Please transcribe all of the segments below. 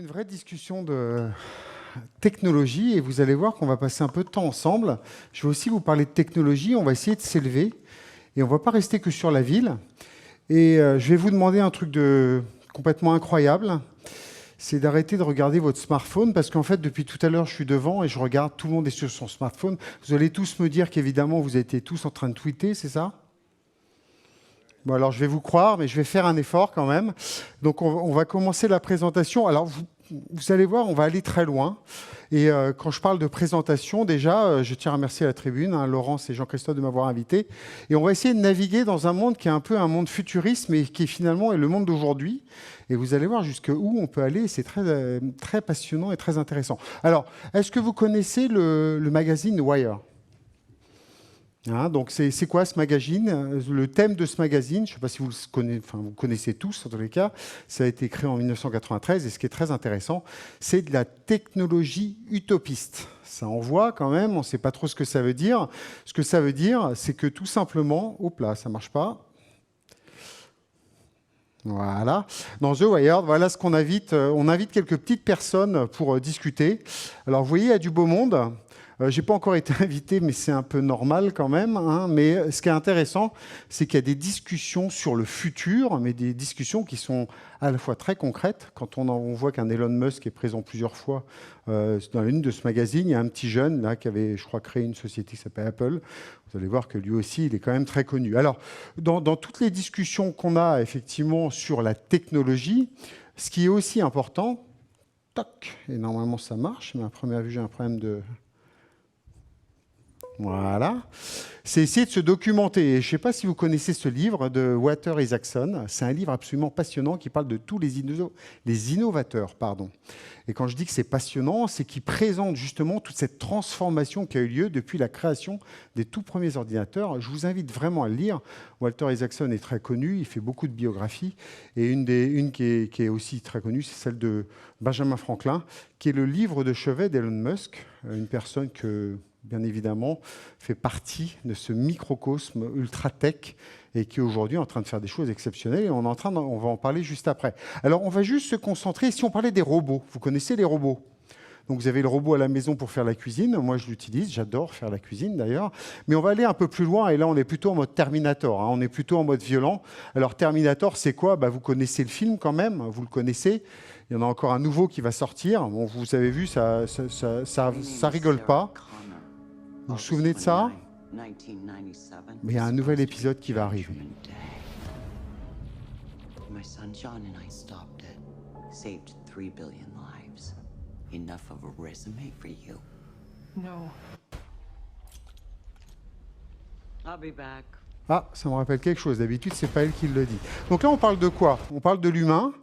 une vraie discussion de technologie et vous allez voir qu'on va passer un peu de temps ensemble. Je vais aussi vous parler de technologie, on va essayer de s'élever et on ne va pas rester que sur la ville. Et je vais vous demander un truc complètement incroyable, c'est d'arrêter de regarder votre smartphone parce qu'en fait, depuis tout à l'heure, je suis devant et je regarde, tout le monde est sur son smartphone. Vous allez tous me dire qu'évidemment, vous étiez tous en train de tweeter, c'est ça ? Bon, alors je vais vous croire, mais je vais faire un effort quand même. Donc on va commencer la présentation. Alors vous allez voir, on va aller très loin. Et quand je parle de présentation, déjà, je tiens à remercier la tribune, Laurence et Jean-Christophe de m'avoir invité. Et on va essayer de naviguer dans un monde qui est un peu un monde futuriste, mais qui finalement est le monde d'aujourd'hui. Et vous allez voir jusqu'où on peut aller. C'est très, très passionnant et très intéressant. Alors, est-ce que vous connaissez le magazine Wire ? Donc c'est quoi ce magazine ? Le thème de ce magazine, je ne sais pas si vous le connaissez tous en tous les cas, ça a été créé en 1993 et ce qui est très intéressant, c'est de la technologie utopiste. Ça envoie quand même, on ne sait pas trop ce que ça veut dire. Ce que ça veut dire, c'est que tout simplement, hop là, ça ne marche pas. Voilà. Dans The Wired, voilà ce qu'on invite. On invite quelques petites personnes pour discuter. Alors vous voyez, il y a du beau monde. Je n'ai pas encore été invité, mais c'est un peu normal quand même. Mais ce qui est intéressant, c'est qu'il y a des discussions sur le futur, mais des discussions qui sont à la fois très concrètes. Quand on voit qu'un Elon Musk est présent plusieurs fois dans l'une de ce magazine, il y a un petit jeune là, qui avait, je crois, créé une société qui s'appelle Apple. Vous allez voir que lui aussi, il est quand même très connu. Alors, dans toutes les discussions qu'on a effectivement sur la technologie, ce qui est aussi important, toc, et normalement ça marche, mais à première vue, j'ai un problème de... Voilà. C'est essayer de se documenter. Et je ne sais pas si vous connaissez ce livre de Walter Isaacson. C'est un livre absolument passionnant qui parle de tous les innovateurs. Et quand je dis que c'est passionnant, c'est qu'il présente justement toute cette transformation qui a eu lieu depuis la création des tout premiers ordinateurs. Je vous invite vraiment à le lire. Walter Isaacson est très connu, il fait beaucoup de biographies. Et une qui est aussi très connue, c'est celle de Benjamin Franklin, qui est le livre de chevet d'Elon Musk, une personne que... bien évidemment, fait partie de ce microcosme ultra-tech et qui aujourd'hui est en train de faire des choses exceptionnelles et on va en parler juste après. Alors, on va juste se concentrer, si on parlait des robots, vous connaissez les robots ? Donc, vous avez le robot à la maison pour faire la cuisine. Moi, je l'utilise, j'adore faire la cuisine d'ailleurs. Mais on va aller un peu plus loin et là, on est plutôt en mode Terminator, on est plutôt en mode violent. Alors, Terminator, c'est quoi ? Vous connaissez le film quand même, vous le connaissez. Il y en a encore un nouveau qui va sortir. Bon, vous avez vu, ça rigole pas. Vous vous souvenez de ça ? Mais il y a un nouvel épisode qui va arriver. My son John and I stopped it. Saved 3 billion lives. Enough of a resume for you. No. I'll be back. Ah, ça me rappelle quelque chose. D'habitude, c'est pas elle qui le dit. Donc là, on parle de quoi ? On parle de l'humain.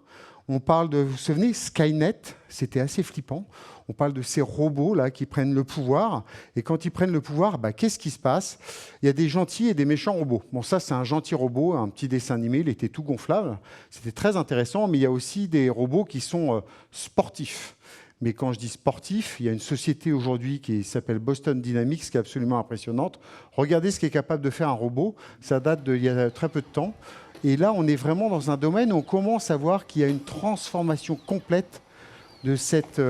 On parle de, vous vous souvenez, Skynet, c'était assez flippant. On parle de ces robots là qui prennent le pouvoir. Et quand ils prennent le pouvoir, qu'est-ce qui se passe ? Il y a des gentils et des méchants robots. Bon, ça, c'est un gentil robot, un petit dessin animé, il était tout gonflable. C'était très intéressant, mais il y a aussi des robots qui sont sportifs. Mais quand je dis sportif, il y a une société aujourd'hui qui s'appelle Boston Dynamics, qui est absolument impressionnante. Regardez ce qu'est capable de faire un robot. Ça date d'il y a très peu de temps. Et là, on est vraiment dans un domaine où on commence à voir qu'il y a une transformation complète de cette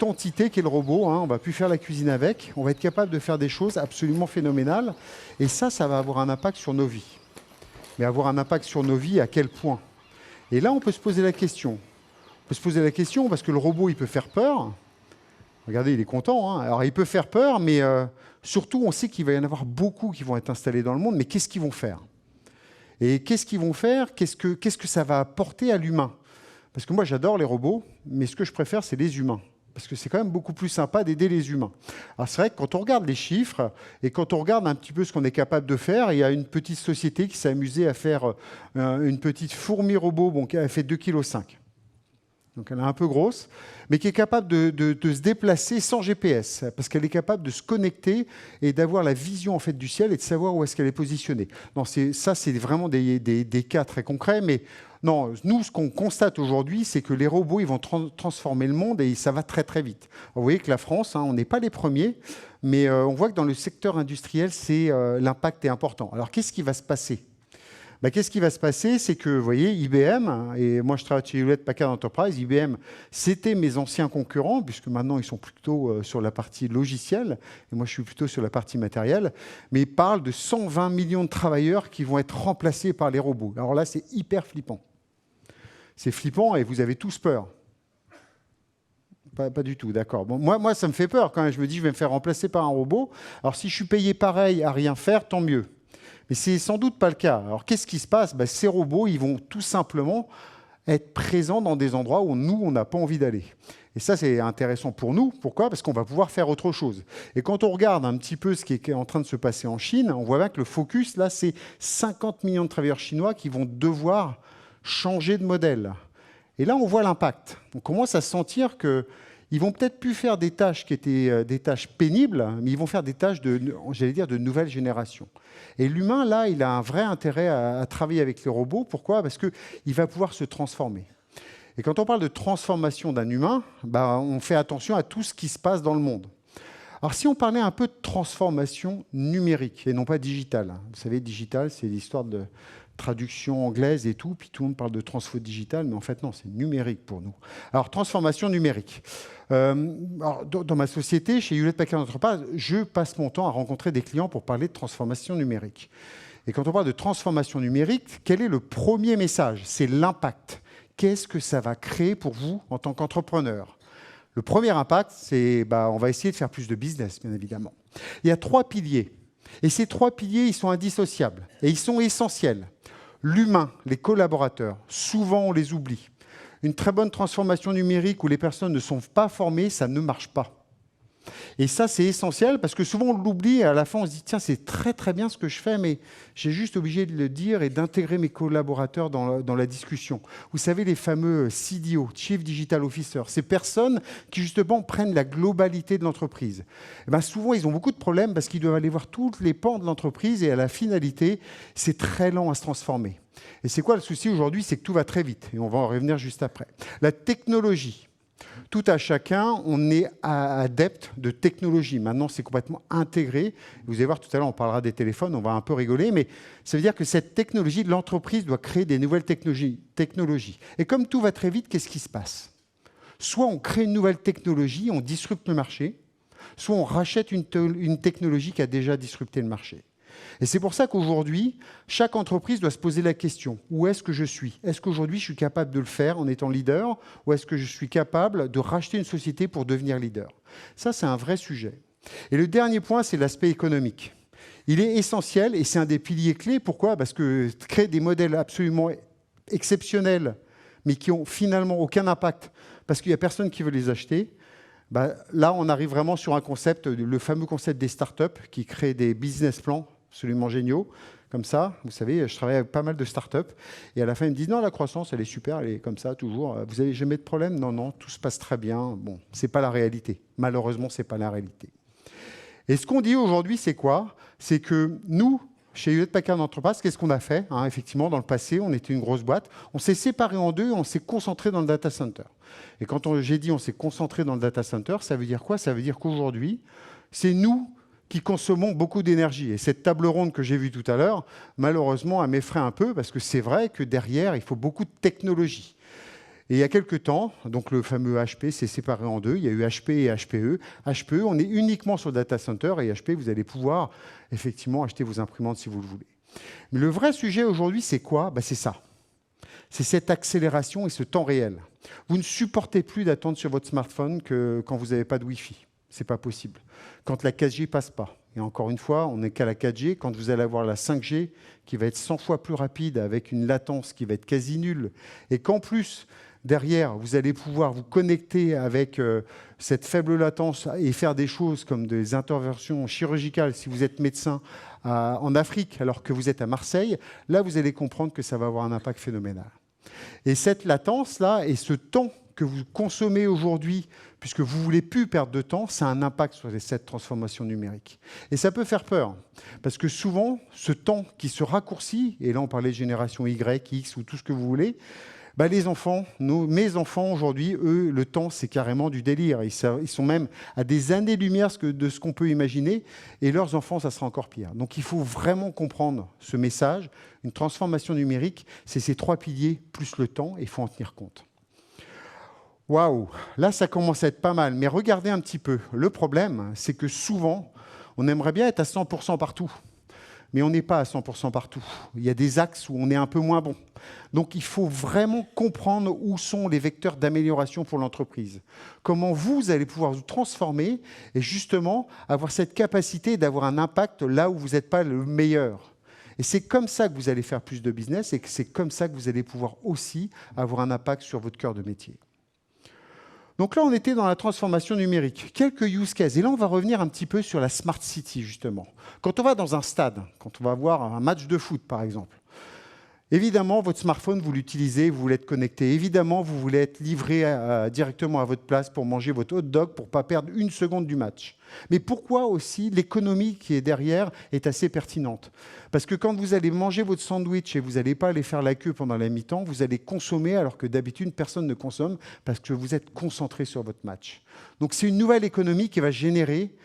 entité qu'est le robot. On ne va plus faire la cuisine avec. On va être capable de faire des choses absolument phénoménales. Et ça va avoir un impact sur nos vies. Mais avoir un impact sur nos vies, à quel point ? Et là, on peut se poser la question. On peut se poser la question parce que le robot, il peut faire peur. Regardez, il est content. Alors, il peut faire peur, mais surtout, on sait qu'il va y en avoir beaucoup qui vont être installés dans le monde. Mais qu'est-ce qu'ils vont faire ? Et qu'est-ce qu'ils vont faire ? Qu'est-ce que ça va apporter à l'humain ? Parce que moi, j'adore les robots, mais ce que je préfère, c'est les humains. Parce que c'est quand même beaucoup plus sympa d'aider les humains. Alors c'est vrai que quand on regarde les chiffres et quand on regarde un petit peu ce qu'on est capable de faire, il y a une petite société qui s'est amusée à faire une petite fourmi robot qui a fait 2,5 kg. Donc elle est un peu grosse, mais qui est capable de se déplacer sans GPS, parce qu'elle est capable de se connecter et d'avoir la vision en fait, du ciel et de savoir où est-ce qu'elle est positionnée. Non, ça, c'est vraiment des cas très concrets, mais non, nous, ce qu'on constate aujourd'hui, c'est que les robots, ils vont transformer le monde et ça va très très vite. Vous voyez que la France, on n'est pas les premiers, mais on voit que dans le secteur industriel, l'impact est important. Alors, qu'est-ce qui va se passer ? Qu'est-ce qui va se passer? C'est que, vous voyez, IBM, et moi je travaille chez Hewlett-Packard Enterprise, IBM, c'était mes anciens concurrents, puisque maintenant ils sont plutôt sur la partie logicielle, et moi je suis plutôt sur la partie matérielle, mais ils parlent de 120 millions de travailleurs qui vont être remplacés par les robots. Alors là, c'est hyper flippant. C'est flippant et vous avez tous peur. Pas du tout, d'accord. Bon, moi, ça me fait peur quand même. Je me dis, je vais me faire remplacer par un robot. Alors si je suis payé pareil à rien faire, tant mieux. Mais c'est sans doute pas le cas. Alors, qu'est-ce qui se passe? Ces robots, ils vont tout simplement être présents dans des endroits où nous, on n'a pas envie d'aller. Et ça, c'est intéressant pour nous. Pourquoi? Parce qu'on va pouvoir faire autre chose. Et quand on regarde un petit peu ce qui est en train de se passer en Chine, on voit bien que le focus, là, c'est 50 millions de travailleurs chinois qui vont devoir changer de modèle. Et là, on voit l'impact. On commence à sentir que ils vont peut-être plus faire des tâches qui étaient des tâches pénibles, mais ils vont faire des tâches de nouvelle génération. Et l'humain, là, il a un vrai intérêt à travailler avec les robots. Pourquoi? Parce qu'il va pouvoir se transformer. Et quand on parle de transformation d'un humain, on fait attention à tout ce qui se passe dans le monde. Alors, si on parlait un peu de transformation numérique et non pas digitale. Vous savez, digital, c'est l'histoire de traduction anglaise et tout, puis tout le monde parle de transfo digital, mais en fait, non, c'est numérique pour nous. Alors, transformation numérique. Dans ma société, chez Hewlett-Packard Enterprise, je passe mon temps à rencontrer des clients pour parler de transformation numérique. Et quand on parle de transformation numérique, quel est le premier message? C'est l'impact. Qu'est-ce que ça va créer pour vous en tant qu'entrepreneur? Le premier impact, c'est on va essayer de faire plus de business, bien évidemment. Il y a 3 piliers. Et ces 3 piliers, ils sont indissociables. Et ils sont essentiels. L'humain, les collaborateurs, souvent on les oublie. Une très bonne transformation numérique où les personnes ne sont pas formées, ça ne marche pas. Et ça, c'est essentiel parce que souvent on l'oublie et à la fin on se dit « Tiens, c'est très très bien ce que je fais, mais j'ai juste obligé de le dire et d'intégrer mes collaborateurs dans la discussion. » Vous savez, les fameux CDO, Chief Digital Officer, ces personnes qui justement prennent la globalité de l'entreprise. Souvent, ils ont beaucoup de problèmes parce qu'ils doivent aller voir tous les pans de l'entreprise et à la finalité, c'est très lent à se transformer. Et c'est quoi le souci aujourd'hui? C'est que tout va très vite et on va en revenir juste après. La technologie. Tout à chacun, on est adepte de technologie. Maintenant, c'est complètement intégré. Vous allez voir, tout à l'heure, on parlera des téléphones, on va un peu rigoler, mais ça veut dire que cette technologie, l'entreprise doit créer des nouvelles technologies. Et comme tout va très vite, qu'est-ce qui se passe? Soit on crée une nouvelle technologie, on disrupte le marché, soit on rachète une technologie qui a déjà disrupté le marché. Et c'est pour ça qu'aujourd'hui, chaque entreprise doit se poser la question, où est-ce que je suis? Est-ce qu'aujourd'hui, je suis capable de le faire en étant leader? Ou est-ce que je suis capable de racheter une société pour devenir leader? Ça, c'est un vrai sujet. Et le dernier point, c'est l'aspect économique. Il est essentiel et c'est un des piliers clés. Pourquoi? Parce que créer des modèles absolument exceptionnels, mais qui n'ont finalement aucun impact, parce qu'il n'y a personne qui veut les acheter, là, on arrive vraiment sur un concept, le fameux concept des startups, qui créent des business plans absolument géniaux, comme ça. Vous savez, je travaille avec pas mal de startups, et à la fin, ils me disent « Non, la croissance, elle est super, elle est comme ça, toujours. Vous n'avez jamais de problème? Non, non, tout se passe très bien. » Bon, ce n'est pas la réalité. Malheureusement, ce n'est pas la réalité. Et ce qu'on dit aujourd'hui, c'est quoi? C'est que nous, chez Hewlett-Packard Enterprise, qu'est-ce qu'on a fait? Effectivement, dans le passé, on était une grosse boîte. On s'est séparé en deux et on s'est concentré dans le data center. Et quand j'ai dit on s'est concentré dans le data center, ça veut dire quoi? Ça veut dire qu'aujourd'hui, c'est nous qui consommons beaucoup d'énergie. Et cette table ronde que j'ai vue tout à l'heure, malheureusement, elle m'effraie un peu parce que c'est vrai que derrière, il faut beaucoup de technologie. Et il y a quelques temps, donc le fameux HP s'est séparé en deux. Il y a eu HP et HPE. HPE, on est uniquement sur le data center et HP, vous allez pouvoir effectivement acheter vos imprimantes si vous le voulez. Mais le vrai sujet aujourd'hui, c'est quoi? C'est ça. C'est cette accélération et ce temps réel. Vous ne supportez plus d'attendre sur votre smartphone que quand vous n'avez pas de Wi-Fi. Ce n'est pas possible. Quand la 4G ne passe pas. Et encore une fois, on n'est qu'à la 4G. Quand vous allez avoir la 5G, qui va être 100 fois plus rapide, avec une latence qui va être quasi nulle, et qu'en plus, derrière, vous allez pouvoir vous connecter avec cette faible latence et faire des choses comme des interventions chirurgicales si vous êtes médecin en Afrique alors que vous êtes à Marseille, là, vous allez comprendre que ça va avoir un impact phénoménal. Et cette latence-là et ce temps que vous consommez aujourd'hui, puisque vous ne voulez plus perdre de temps, ça a un impact sur cette transformation numérique. Et ça peut faire peur, parce que souvent, ce temps qui se raccourcit, et là on parlait de génération Y, X ou tout ce que vous voulez, Bah, les enfants, mes enfants aujourd'hui, eux, le temps, c'est carrément du délire. Ils sont même à des années-lumière de ce qu'on peut imaginer. Et leurs enfants, ça sera encore pire. Donc il faut vraiment comprendre ce message. Une transformation numérique, c'est ces 3 piliers plus le temps, et il faut en tenir compte. Waouh, là, ça commence à être pas mal. Mais regardez un petit peu. Le problème, c'est que souvent, on aimerait bien être à 100% partout. Mais on n'est pas à 100% partout. Il y a des axes où on est un peu moins bon. Donc, il faut vraiment comprendre où sont les vecteurs d'amélioration pour l'entreprise. Comment vous allez pouvoir vous transformer et justement avoir cette capacité d'avoir un impact là où vous n'êtes pas le meilleur. Et c'est comme ça que vous allez faire plus de business et que c'est comme ça que vous allez pouvoir aussi avoir un impact sur votre cœur de métier. Donc là, on était dans la transformation numérique. Quelques use cases. Et là, on va revenir un petit peu sur la Smart City, justement. Quand on va dans un stade, quand on va voir un match de foot, par exemple, évidemment, votre smartphone, vous l'utilisez, vous voulez être connecté. Évidemment, vous voulez être livré directement à votre place pour manger votre hot dog pour ne pas perdre une seconde du match. Mais pourquoi aussi l'économie qui est derrière est assez pertinente? Parce que quand vous allez manger votre sandwich et vous n'allez pas aller faire la queue pendant la mi-temps, vous allez consommer alors que d'habitude, personne ne consomme parce que vous êtes concentré sur votre match. Donc c'est une nouvelle économie qui va générer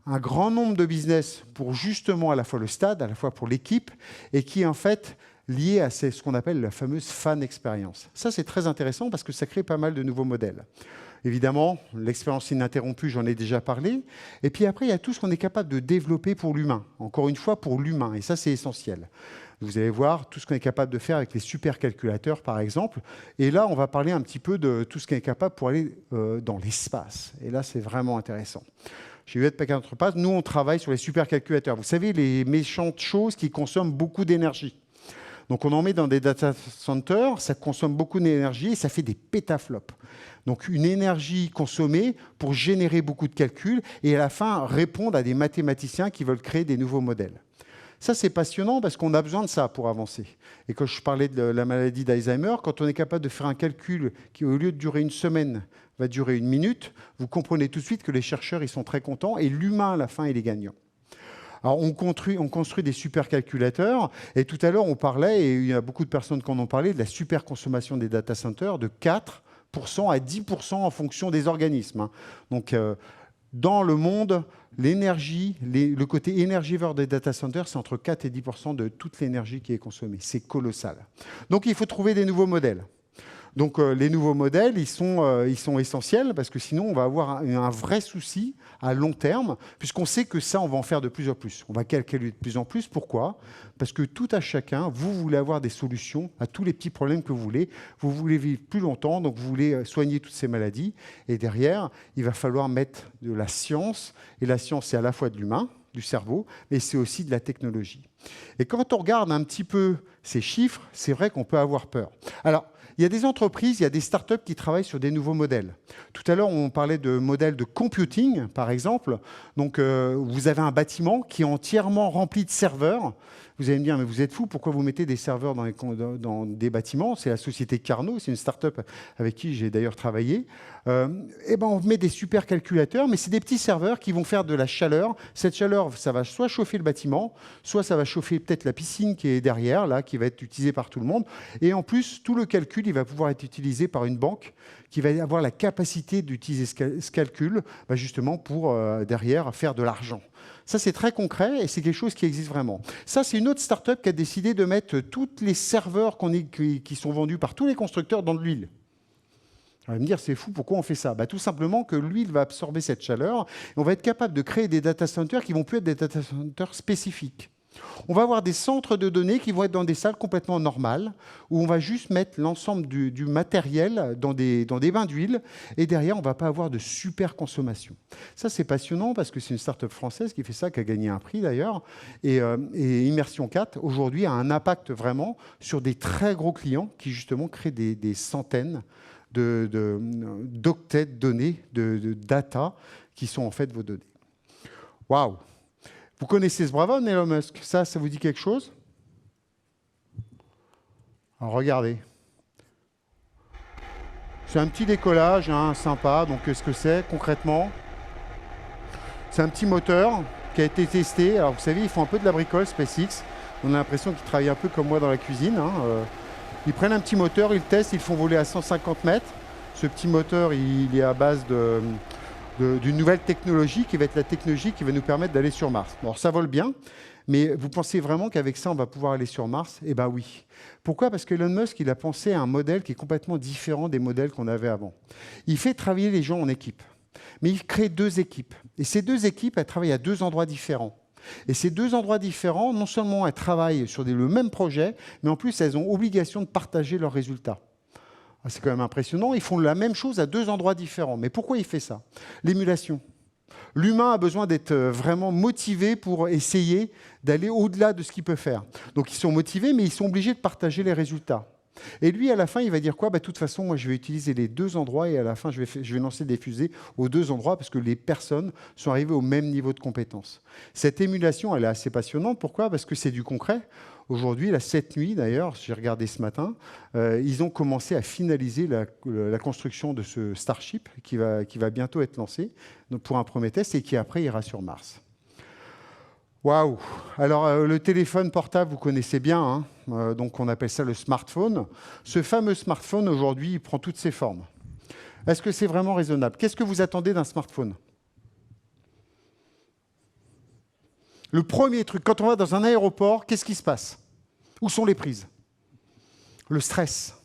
un grand nombre de business pour justement à la fois le stade, à la fois pour l'équipe, et qui est en fait lié à ce qu'on appelle la fameuse fan expérience. Ça, c'est très intéressant parce que ça crée pas mal de nouveaux modèles. Évidemment, l'expérience ininterrompue, j'en ai déjà parlé. Et puis après, il y a tout ce qu'on est capable de développer pour l'humain. Encore une fois, pour l'humain. Et ça, c'est essentiel. Vous allez voir tout ce qu'on est capable de faire avec les supercalculateurs, par exemple. Et là, on va parler un petit peu de tout ce qu'on est capable pour aller dans l'espace. Et là, c'est vraiment intéressant. Chez Hewlett Packard Enterprise, nous, on travaille sur les supercalculateurs. Vous savez, les méchantes choses qui consomment beaucoup d'énergie. Donc, on en met dans des data centers, ça consomme beaucoup d'énergie et ça fait des pétaflops. Donc, une énergie consommée pour générer beaucoup de calculs et à la fin répondre à des mathématiciens qui veulent créer des nouveaux modèles. Ça, c'est passionnant parce qu'on a besoin de ça pour avancer. Et quand je parlais de la maladie d'Alzheimer, quand on est capable de faire un calcul qui, au lieu de durer une semaine, va durer 1 minute, vous comprenez tout de suite que les chercheurs ils sont très contents et l'humain, à la fin, il est gagnant. Alors, on construit des supercalculateurs, et tout à l'heure, on parlait, et il y a beaucoup de personnes qui en ont parlé, de la superconsommation des data centers de 4% à 10% en fonction des organismes. Donc, dans le monde, l'énergie, le côté énergivore des data centers, c'est entre 4 et 10% de toute l'énergie qui est consommée. C'est colossal. Donc, il faut trouver des nouveaux modèles. Donc, les nouveaux modèles, ils sont essentiels parce que sinon, on va avoir un vrai souci à long terme, puisqu'on sait que ça, on va en faire de plus en plus. On va calculer de plus en plus. Pourquoi? Parce que tout à chacun, vous voulez avoir des solutions à tous les petits problèmes que vous voulez. Vous voulez vivre plus longtemps, donc vous voulez soigner toutes ces maladies. Et derrière, il va falloir mettre de la science. Et la science, c'est à la fois de l'humain, du cerveau, mais c'est aussi de la technologie. Et quand on regarde un petit peu ces chiffres, c'est vrai qu'on peut avoir peur. Alors, il y a des entreprises, il y a des startups qui travaillent sur des nouveaux modèles. Tout à l'heure, on parlait de modèles de computing, par exemple. Donc, vous avez un bâtiment qui est entièrement rempli de serveurs. Vous allez me dire, mais vous êtes fous, pourquoi vous mettez des serveurs dans des bâtiments? C'est la société Carnot, c'est une start-up avec qui j'ai d'ailleurs travaillé. Eh ben, on met des supercalculateurs, mais c'est des petits serveurs qui vont faire de la chaleur. Cette chaleur, ça va soit chauffer le bâtiment, soit ça va chauffer peut-être la piscine qui est derrière, là, qui va être utilisée par tout le monde. Et en plus, tout le calcul, il va pouvoir être utilisé par une banque qui va avoir la capacité d'utiliser ce calcul justement pour, derrière, faire de l'argent. Ça, c'est très concret et c'est quelque chose qui existe vraiment. Ça, c'est une autre start-up qui a décidé de mettre tous les serveurs qui sont vendus par tous les constructeurs dans de l'huile. On va me dire, c'est fou, pourquoi on fait ça? Tout simplement que l'huile va absorber cette chaleur et on va être capable de créer des data centers qui vont plus être des data centers spécifiques. On va avoir des centres de données qui vont être dans des salles complètement normales, où on va juste mettre l'ensemble du matériel dans des bains d'huile, et derrière, on ne va pas avoir de super consommation. Ça, c'est passionnant, parce que c'est une start-up française qui fait ça, qui a gagné un prix d'ailleurs, et Immersion 4, aujourd'hui, a un impact vraiment sur des très gros clients qui, justement, créent des centaines d'octets de données, de data, qui sont en fait vos données. Waouh! Vous connaissez ce brave homme, Elon Musk? Ça vous dit quelque chose? Alors, regardez. C'est un petit décollage, sympa. Donc, qu'est-ce que c'est concrètement? C'est un petit moteur qui a été testé. Alors, vous savez, ils font un peu de la bricole, SpaceX. On a l'impression qu'ils travaillent un peu comme moi dans la cuisine. Ils prennent un petit moteur, ils le testent, ils le font voler à 150 mètres. Ce petit moteur, il est à base d'une nouvelle technologie qui va être la technologie qui va nous permettre d'aller sur Mars. Alors ça vole bien, mais vous pensez vraiment qu'avec ça, on va pouvoir aller sur Mars? Eh bien oui. Pourquoi? Parce qu'Elon Musk, il a pensé à un modèle qui est complètement différent des modèles qu'on avait avant. Il fait travailler les gens en équipe, mais il crée 2 équipes. Et ces 2 équipes, elles travaillent à 2 endroits différents. Et ces 2 endroits différents, non seulement elles travaillent sur le même projet, mais en plus, elles ont obligation de partager leurs résultats. C'est quand même impressionnant. Ils font la même chose à 2 endroits différents. Mais pourquoi il fait ça? L'émulation. L'humain a besoin d'être vraiment motivé pour essayer d'aller au-delà de ce qu'il peut faire. Donc ils sont motivés, mais ils sont obligés de partager les résultats. Et lui, à la fin, il va dire quoi? De toute façon, moi, je vais utiliser les 2 endroits et à la fin, je vais lancer des fusées aux 2 endroits parce que les personnes sont arrivées au même niveau de compétence. Cette émulation, elle est assez passionnante. Pourquoi? Parce que c'est du concret. Aujourd'hui, cette nuit, d'ailleurs, j'ai regardé ce matin, ils ont commencé à finaliser la construction de ce Starship qui va bientôt être lancé pour un premier test et qui, après, ira sur Mars. Waouh! Alors, le téléphone portable, vous connaissez bien, hein, donc on appelle ça le smartphone. Ce fameux smartphone, aujourd'hui, il prend toutes ses formes. Est-ce que c'est vraiment raisonnable? Qu'est-ce que vous attendez d'un smartphone? Le premier truc, quand on va dans un aéroport, qu'est-ce qui se passe? Où sont les prises? Le stress.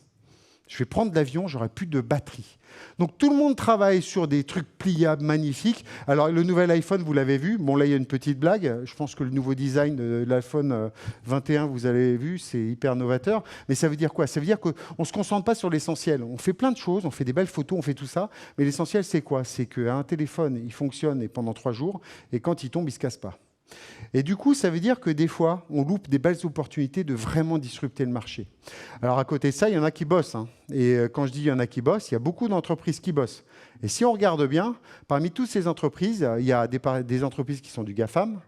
Je vais prendre l'avion, j'aurai plus de batterie. Donc tout le monde travaille sur des trucs pliables, magnifiques. Alors le nouvel iPhone, vous l'avez vu. Bon là, il y a une petite blague. Je pense que le nouveau design de l'iPhone 21, vous avez vu, c'est hyper novateur. Mais ça veut dire quoi? Ça veut dire qu'on ne se concentre pas sur l'essentiel. On fait plein de choses, on fait des belles photos, on fait tout ça. Mais l'essentiel, c'est quoi? C'est qu'un téléphone, il fonctionne et pendant 3 jours. Et quand il tombe, il ne se casse pas. Et du coup, ça veut dire que des fois, on loupe des belles opportunités de vraiment disrupter le marché. Alors à côté de ça, il y en a qui bossent, hein. Et quand je dis il y en a qui bossent, il y a beaucoup d'entreprises qui bossent. Et si on regarde bien, parmi toutes ces entreprises, il y a des entreprises qui sont du GAFAM,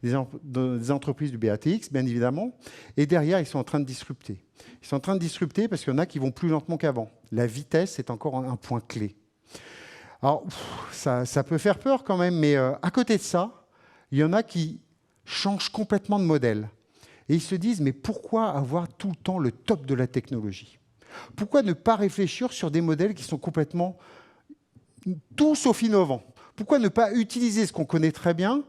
des entreprises du BATX, bien évidemment. Et derrière, ils sont en train de disrupter. Ils sont en train de disrupter parce qu'il y en a qui vont plus lentement qu'avant. La vitesse est encore un point clé. Alors, ça peut faire peur quand même, mais à côté de ça, il y en a qui changent complètement de modèle. Et ils se disent, mais pourquoi avoir tout le temps le top de la technologie? Pourquoi ne pas réfléchir sur des modèles qui sont complètement tout sauf innovants? Pourquoi ne pas utiliser ce qu'on connaît très bien,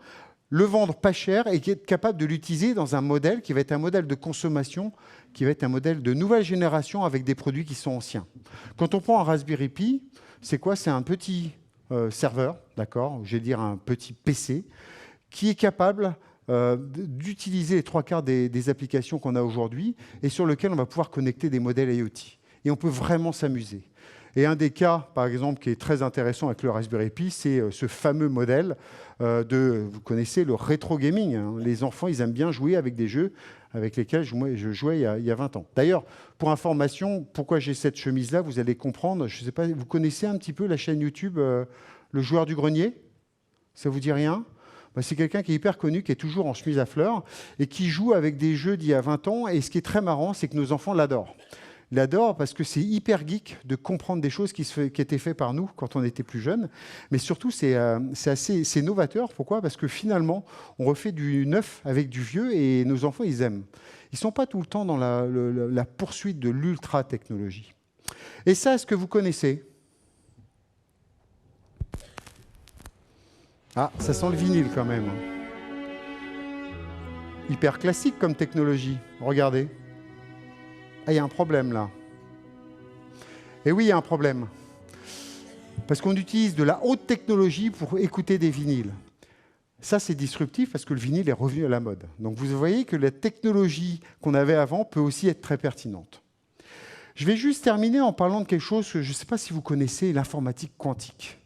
le vendre pas cher et être capable de l'utiliser dans un modèle qui va être un modèle de consommation, qui va être un modèle de nouvelle génération avec des produits qui sont anciens? Quand on prend un Raspberry Pi, c'est quoi? C'est un petit serveur, d'accord? Je vais dire un petit PC, qui est capable d'utiliser les 3/4 des applications qu'on a aujourd'hui et sur lequel on va pouvoir connecter des modèles IoT. Et on peut vraiment s'amuser. Et un des cas, par exemple, qui est très intéressant avec le Raspberry Pi, c'est ce fameux modèle vous connaissez, le rétro gaming, hein. Les enfants, ils aiment bien jouer avec des jeux avec lesquels je jouais il y a 20 ans. D'ailleurs, pour information, pourquoi j'ai cette chemise-là, vous allez comprendre. Je ne sais pas, vous connaissez un petit peu la chaîne YouTube Le Joueur du Grenier? Ça vous dit rien? C'est quelqu'un qui est hyper connu, qui est toujours en chemise à fleurs et qui joue avec des jeux d'il y a 20 ans. Et ce qui est très marrant, c'est que nos enfants l'adorent. Ils l'adorent parce que c'est hyper geek de comprendre des choses qui étaient faites par nous quand on était plus jeunes. Mais surtout, c'est novateur. Pourquoi? Parce que finalement, on refait du neuf avec du vieux et nos enfants, ils aiment. Ils ne sont pas tout le temps dans la poursuite de l'ultra-technologie. Et ça, est-ce que vous connaissez? Ah, ça sent le vinyle quand même. Hyper classique comme technologie. Regardez. Ah, il y a un problème là. Et oui, il y a un problème. Parce qu'on utilise de la haute technologie pour écouter des vinyles. Ça, c'est disruptif parce que le vinyle est revenu à la mode. Donc vous voyez que la technologie qu'on avait avant peut aussi être très pertinente. Je vais juste terminer en parlant de quelque chose que je ne sais pas si vous connaissez, l'informatique quantique.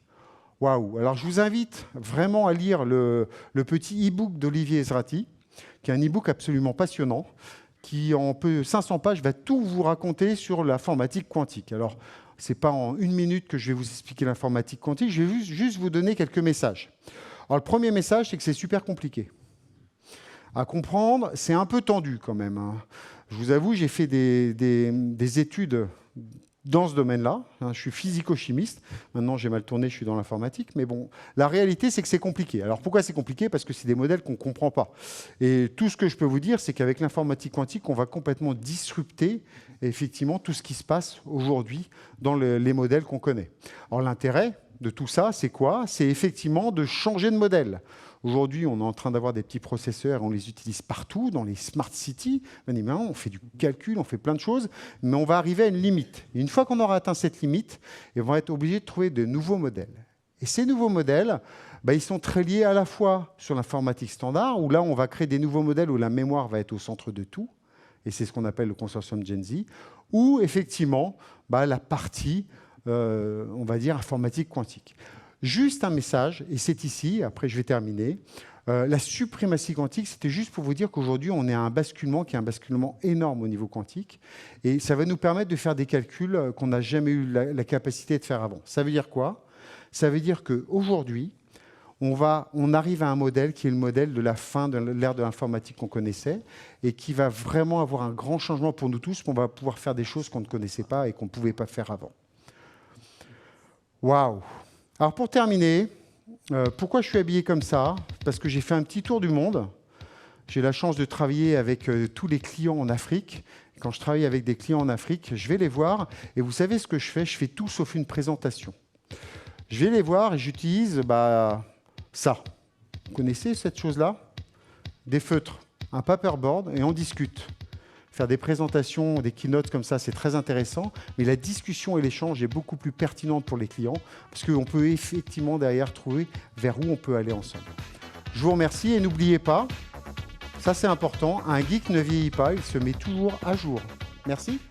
Waouh! Alors, je vous invite vraiment à lire le petit e-book d'Olivier Ezrati, qui est un e-book absolument passionnant, qui, en 500 pages, va tout vous raconter sur l'informatique quantique. Alors, ce n'est pas en 1 minute que je vais vous expliquer l'informatique quantique, je vais juste vous donner quelques messages. Alors, le premier message, c'est que c'est super compliqué. À comprendre, c'est un peu tendu quand même, hein. Je vous avoue, j'ai fait des études dans ce domaine-là. Je suis physico-chimiste. Maintenant, j'ai mal tourné, je suis dans l'informatique. Mais bon, la réalité, c'est que c'est compliqué. Alors, pourquoi c'est compliqué? Parce que c'est des modèles qu'on ne comprend pas. Et tout ce que je peux vous dire, c'est qu'avec l'informatique quantique, on va complètement disrupter, effectivement, tout ce qui se passe aujourd'hui dans les modèles qu'on connaît. Alors, l'intérêt de tout ça, c'est quoi? C'est effectivement de changer de modèle. Aujourd'hui, on est en train d'avoir des petits processeurs, on les utilise partout, dans les smart cities. On fait du calcul, on fait plein de choses, mais on va arriver à une limite. Et une fois qu'on aura atteint cette limite, on va être obligé de trouver de nouveaux modèles. Et ces nouveaux modèles, ils sont très liés à la fois sur l'informatique standard, où là, on va créer des nouveaux modèles où la mémoire va être au centre de tout, et c'est ce qu'on appelle le consortium Gen Z, ou effectivement, la partie, on va dire, informatique quantique. Juste un message, et c'est ici, après je vais terminer. La suprématie quantique, c'était juste pour vous dire qu'aujourd'hui, on est à un basculement qui est un basculement énorme au niveau quantique. Et ça va nous permettre de faire des calculs qu'on n'a jamais eu la capacité de faire avant. Ça veut dire quoi? Ça veut dire qu'aujourd'hui, on arrive à un modèle qui est le modèle de la fin de l'ère de l'informatique qu'on connaissait et qui va vraiment avoir un grand changement pour nous tous. On va pouvoir faire des choses qu'on ne connaissait pas et qu'on ne pouvait pas faire avant. Waouh! Alors pour terminer, pourquoi je suis habillé comme ça? Parce que j'ai fait un petit tour du monde. J'ai la chance de travailler avec tous les clients en Afrique. Quand je travaille avec des clients en Afrique, je vais les voir. Et vous savez ce que je fais tout sauf une présentation. Je vais les voir et j'utilise ça. Vous connaissez cette chose-là? Des feutres, un paperboard et on discute. Faire des présentations, des keynotes comme ça, c'est très intéressant. Mais la discussion et l'échange est beaucoup plus pertinente pour les clients parce qu'on peut effectivement derrière trouver vers où on peut aller ensemble. Je vous remercie et n'oubliez pas, ça c'est important, un geek ne vieillit pas, il se met toujours à jour. Merci.